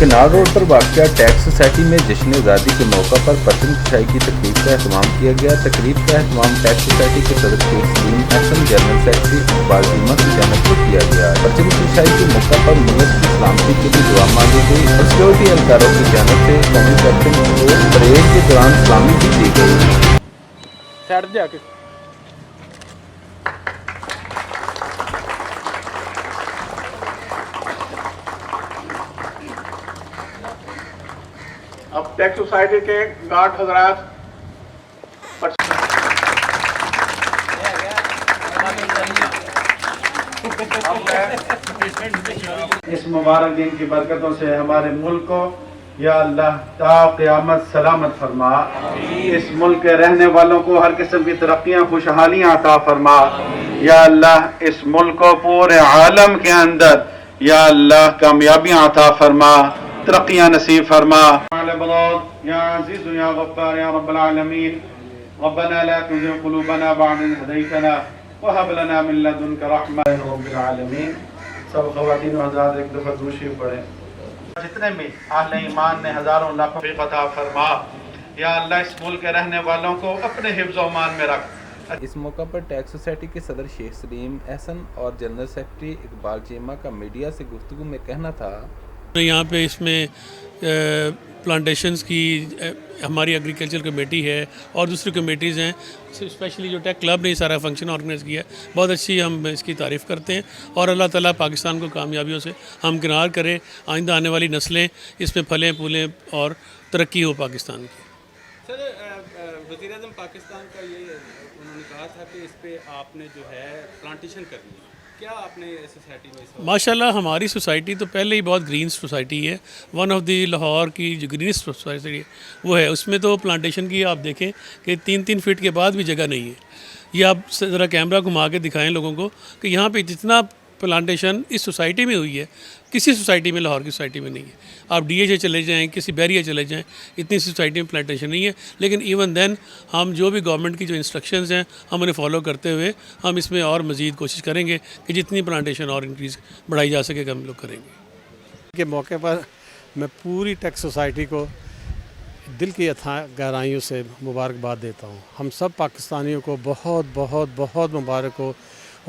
किनार रोड पर वाक़या टैक्स सोसाइटी में जश्न आज़ादी के मौका पर परचम कुशाई की तकरीब का एहतमाम किया गया। तकरीब का एहतमाम टैक्स सोसाइटी के सदर शेख सलीम अहसन, जनरल सेक्रेटरी इकबाल चीमा की जानिब से किया गया। परचम कुशाई के मौका पर मुल्क की सलामती के लिए दुआ मांगी गई और सिक्योरिटी एहलकारों की जानिब से कौमी परचम को परेड के दौरान सलामी भी दी गई। अब टैक्स सोसाइटी के गार्ड हजरात इस मुबारक दिन की बरकतों से हमारे मुल्क को या अल्लाह ता क़यामत सलामत फरमा। इस मुल्क के रहने वालों को हर किस्म की तरक्कियाँ खुशहालियाँ अता फरमा। या अल्लाह इस मुल्क को पूरे आलम के अंदर या अल्लाह कामयाबियाँ अता फरमा, तरक्कियाँ नसीब फरमा। या अज़ीज़ या गफ़्फ़ार या रब्बल आलमीन रब्बना ला तुज़िग़ क़ुलूबना बअद इज़ हदैतना व हब लना मिन लदुनका रहमत रब्बिल आलमीन। सब ख़वातीन और हज़रात एक दफ़ा दुरूद शरीफ पढ़ें। जितने भी अहले ईमान ने हज़ारों लाखों तौफ़ीक़ अता फरमा। या अल्लाह इस मुल्क के रहने वालों को अपने हिफ्ज़ व अमान में रख। इस मौका पर टैक्स सोसाइटी के सदर शेख सलीम अहसन और जनरल सेक्रेटरी इकबाल चीमा का मीडिया से गुफ्तगू में कहना था, यहाँ पे इसमें प्लांटेशंस की हमारी एग्रीकल्चर कमेटी है और दूसरी कमेटीज़ हैं, स्पेशली जो टेक क्लब ने ये सारा फंक्शन ऑर्गेनाइज़ किया है, बहुत अच्छी हम इसकी तारीफ़ करते हैं और अल्लाह ताला पाकिस्तान को कामयाबियों से हमकिनार करे, आइंदा आने वाली नस्लें इसमें फलें फूलें और तरक्की हो पाकिस्तान की। सर, वज़ीर-ए-आज़म पाकिस्तान का ये उन्होंने कहा था कि इस पे आपने जो है प्लांटेशन करनी है, क्या आपने सोसाइटी में माशाल्लाह हमारी सोसाइटी तो पहले ही बहुत ग्रीन सोसाइटी है, वन ऑफ दी लाहौर की जो ग्रीनेस्ट सोसाइटी है वो है। उसमें तो प्लांटेशन की आप देखें कि 3-3 फीट के बाद भी जगह नहीं है। ये आप ज़रा कैमरा घुमा के दिखाएं लोगों को कि यहाँ पे जितना प्लांटेशन इस सोसाइटी में हुई है किसी सोसाइटी में, लाहौर की सोसाइटी में नहीं है। आप DHA चले जाएं, किसी बैरिया चले जाएं, इतनी सोसाइटी में प्लांटेशन नहीं है। लेकिन इवन देन हम जो भी गवर्नमेंट की जो इंस्ट्रक्शंस हैं हम उन्हें फॉलो करते हुए हम इसमें और मज़ीद कोशिश करेंगे कि जितनी प्लांटेशन और इंक्रीज़ बढ़ाई जा सके हम लोग करेंगे। के मौके पर मैं पूरी टैक्स सोसाइटी को दिल की अथाह गहराइयों से मुबारकबाद देता हूँ। हम सब पाकिस्तानियों को बहुत बहुत बहुत मुबारक हो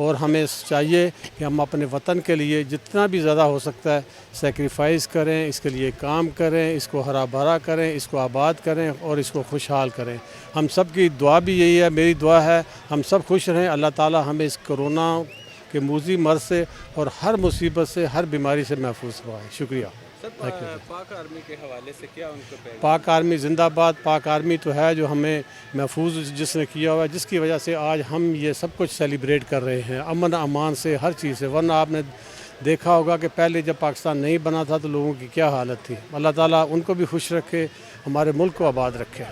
और हमें चाहिए कि हम अपने वतन के लिए जितना भी ज़्यादा हो सकता है सेक्रीफाइस करें, इसके लिए काम करें, इसको हरा भरा करें, इसको आबाद करें और इसको खुशहाल करें। हम सब की दुआ भी यही है, मेरी दुआ है हम सब खुश रहें। अल्लाह ताला हमें इस कोरोना के मूज़ी मर्ज़ से और हर मुसीबत से, हर बीमारी से महफूज करवाएं। शुक्रिया। पाक आर्मी के हवाले से क्या उनको पाक आर्मी जिंदाबाद। पाक आर्मी तो है जो हमें महफूज जिसने किया हुआ है, जिसकी वजह से आज हम ये सब कुछ सेलिब्रेट कर रहे हैं अमन अमान से, हर चीज़ से। वरना आपने देखा होगा कि पहले जब पाकिस्तान नहीं बना था तो लोगों की क्या हालत थी। अल्लाह ताला उनको भी खुश रखे, हमारे मुल्क को आबाद रखे।